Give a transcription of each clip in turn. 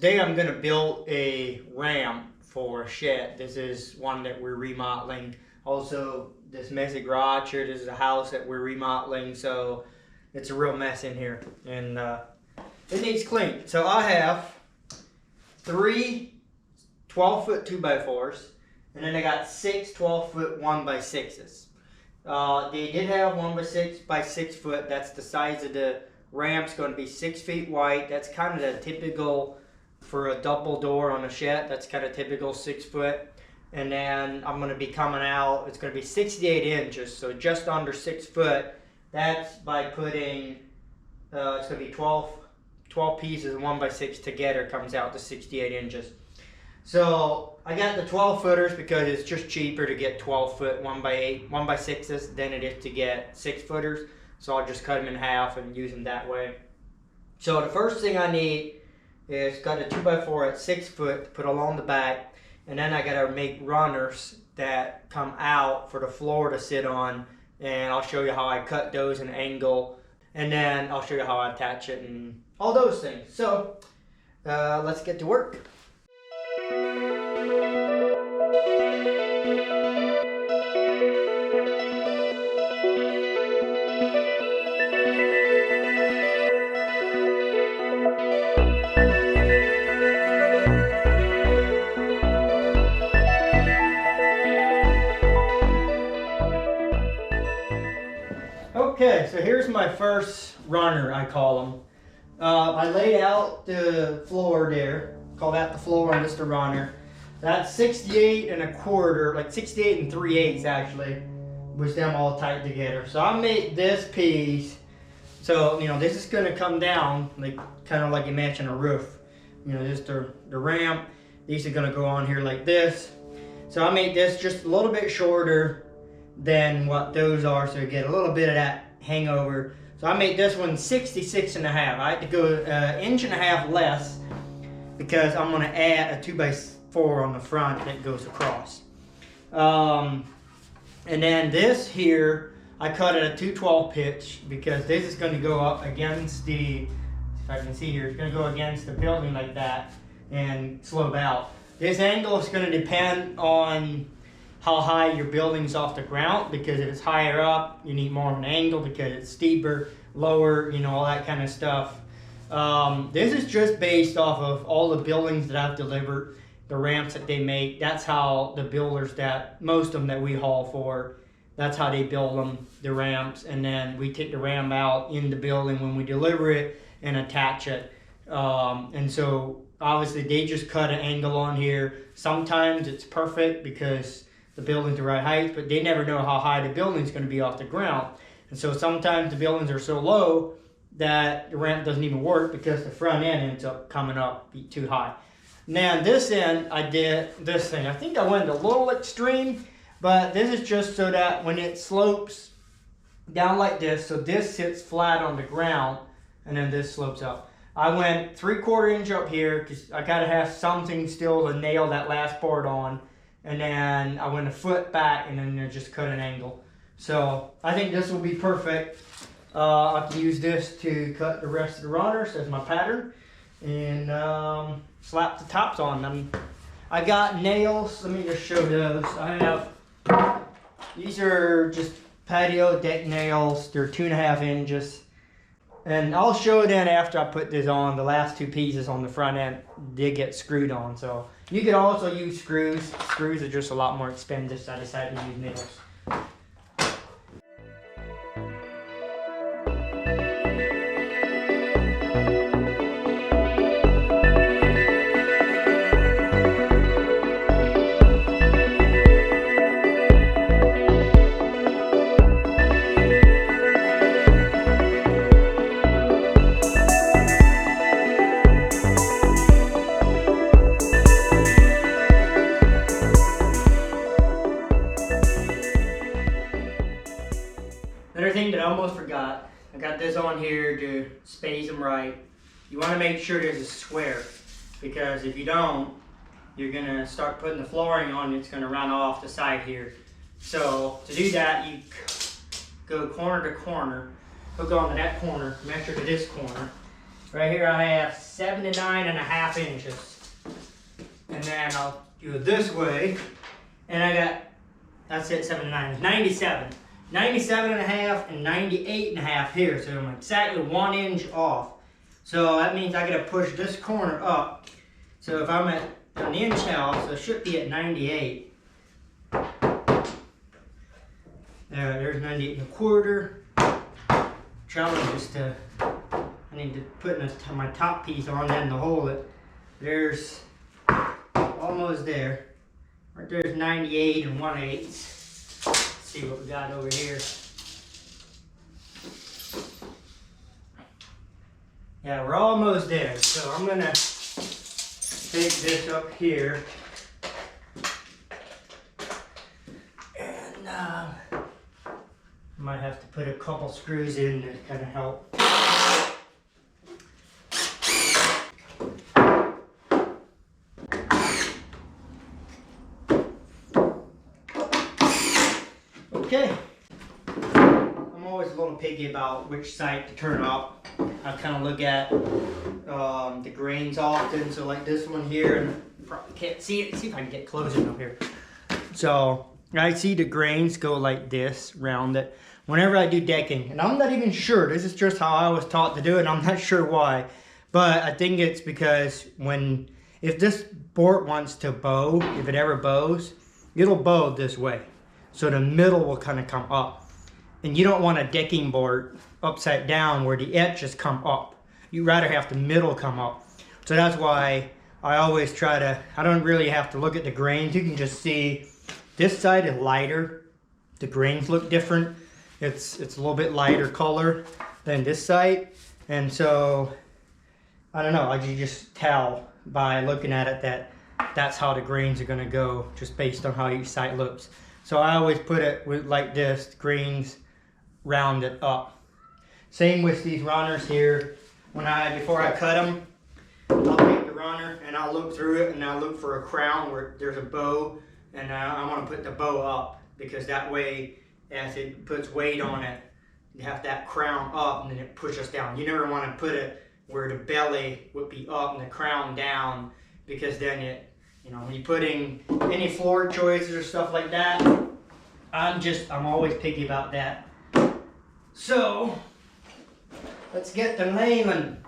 Today I'm going to build a ramp for a shed. This is one that we're remodeling. Also, this messy garage here, this is a house that we're remodeling, so it's a real mess in here. And it needs cleaned. So I have 3 12-foot 2x4s, and then I got 6 12-foot 1x6s. They did have 1x6 foot. That's the size of the ramp's going to be 6 feet wide. That's kind of the typical for a double door on a shed. That's kind of typical 6 foot. And then I'm going to be coming out, it's going to be 68 inches, so just under 6 foot. That's by putting, it's going to be 12 pieces of 1x6 together, comes out to 68 inches. So I got the 12 footers because it's just cheaper to get 12 foot 1x6s than it is to get 6 footers. So I'll just cut them in half and use them that way. So the first thing I need is got a 2x4 at 6 foot to put along the back, and then I gotta make runners that come out for the floor to sit on, and I'll show you how I cut those in angle, and then I'll show you how I attach it and all those things. So let's get to work. Okay, so here's my first runner, I call them. I laid out the floor there, call that the floor and this the runner. That's 68 1/4, like 68 3/8 actually, with them all tight together. So I made this piece, so you know this is gonna come down, like kind of like you mentioned a roof. You know, just the ramp, these are gonna go on here like this. So I made this just a little bit shorter than what those are, so you get a little bit of that hangover. So I made this one 66 1/2. I had to go 1.5 inches less because I'm going to add a 2x4 on the front that goes across. And then this here, I cut at a 212 pitch because this is going to go up against the, if I can see here, it's going to go against the building like that and slope out. This angle is going to depend on how high your building's off the ground, because if it's higher up, you need more of an angle because it's steeper, lower, you know, all that kind of stuff. This is just based off of all the buildings that I've delivered, the ramps that they make. That's how the builders that, most of them that we haul for, that's how they build them, the ramps. And then we take the ramp out in the building when we deliver it and attach it. And so obviously they just cut an angle on here. Sometimes it's perfect because the building's the right height, but they never know how high the building's going to be off the ground. And so sometimes the buildings are so low that the ramp doesn't even work because the front end ends up coming up too high. Now this end, I did this thing. I think I went a little extreme, but this is just so that when it slopes down like this, so this sits flat on the ground and then this slopes up. I went 3/4 inch up here because I got to have something still to nail that last part on. And then I went a foot back and then just cut an angle. So I think this will be perfect. I can use this to cut the rest of the runners as my pattern and slap the tops on them. I got nails. Let me just show those. I have, these are just patio deck nails. They're 2.5 inches. And I'll show then after I put this on, the last 2 pieces on the front end did get screwed on. So you could also use screws. Screws are just a lot more expensive, so I decided to use nails. Another thing that I almost forgot, I got this on here to space them right. You want to make sure there's a square, because if you don't, you're going to start putting the flooring on, it's going to run off the side here. So to do that, you go corner to corner, hook on to that corner, measure to this corner, Right here I have 79.5 inches. And then I'll do it this way. And I got, that's it, 79, 97. 97.5 and 98.5 here. So I'm exactly 1 inch off. So that means I gotta push this corner up. So if I'm at an inch house, so it should be at 98. There's 98.25. Challenge is to, I need to put my top piece on then to hold it. There's almost there. Right there's 98 and 1/8. Let's see what we got over here. Yeah, we're almost there. So I'm gonna take this up here. And might have to put a couple screws in to kind of help. Okay. I'm always a little picky about which side to turn up. I kind of look at the grains often. So like this one here, and you probably can't see it. See if I can get close enough here. So I see the grains go like this, round it, whenever I do decking. And I'm not even sure, this is just how I was taught to do it, and I'm not sure why. But I think it's because if this board wants to bow, if it ever bows, it'll bow this way. So the middle will kind of come up. And you don't want a decking board upside down where the edges come up. You'd rather have the middle come up. So that's why I always try to, I don't really have to look at the grains. You can just see this side is lighter. The grains look different. It's a little bit lighter color than this side. And so, I don't know, you just tell by looking at it that that's how the grains are gonna go, just based on how each side looks. So I always put it like this, the grains rounded up. Same with these runners here. Before I cut them, I'll take the runner and I'll look through it and I'll look for a crown where there's a bow, and I want to put the bow up, because that way, as it puts weight on it, you have that crown up and then it pushes down. You never want to put it where the belly would be up and the crown down, because then when you're putting any floor choices or stuff like that, I'm always picky about that. So, let's get the nailing.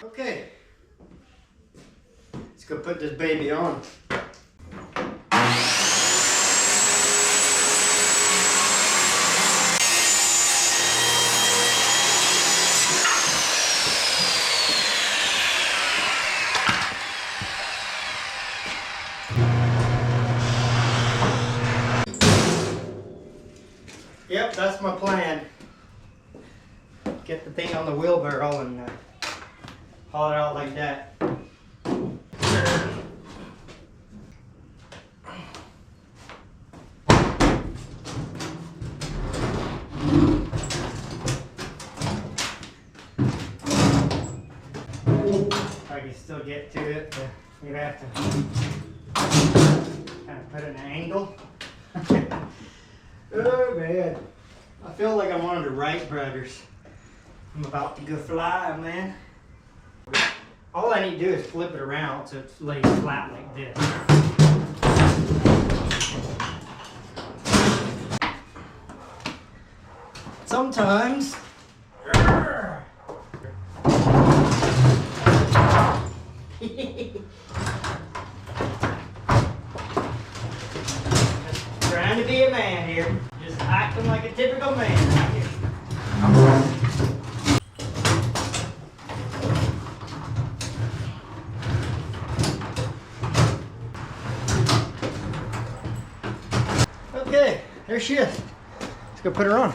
Okay, let's go put this baby on. Yep, that's my plan. Get the thing on the wheelbarrow and haul it out like that. I can still get to it, but you're gonna have to kind of put it in an angle. Oh man, I feel like I'm one of the Wright brothers. I'm about to go fly, man. All I need to do is flip it around so it lays flat like this. Sometimes, trying to be a man here. Just acting like a typical man right here. Okay, there she is. Let's go put her on.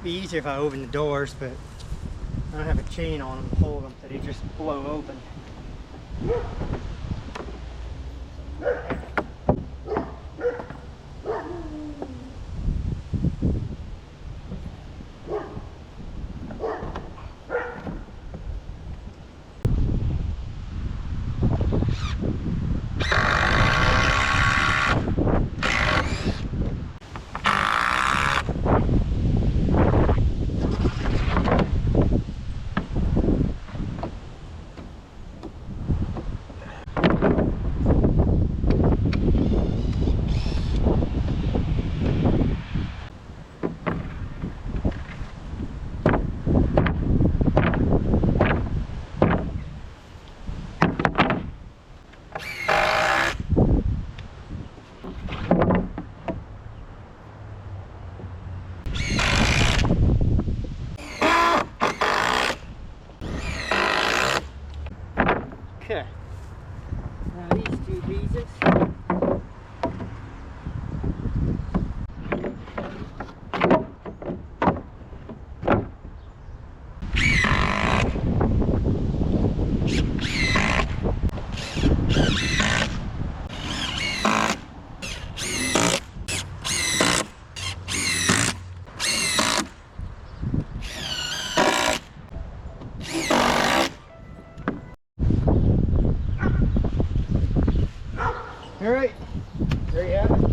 Be easier if I open the doors, but I don't have a chain on them to hold them, so they just blow open. Okay, now these two pieces. All right, there you have it.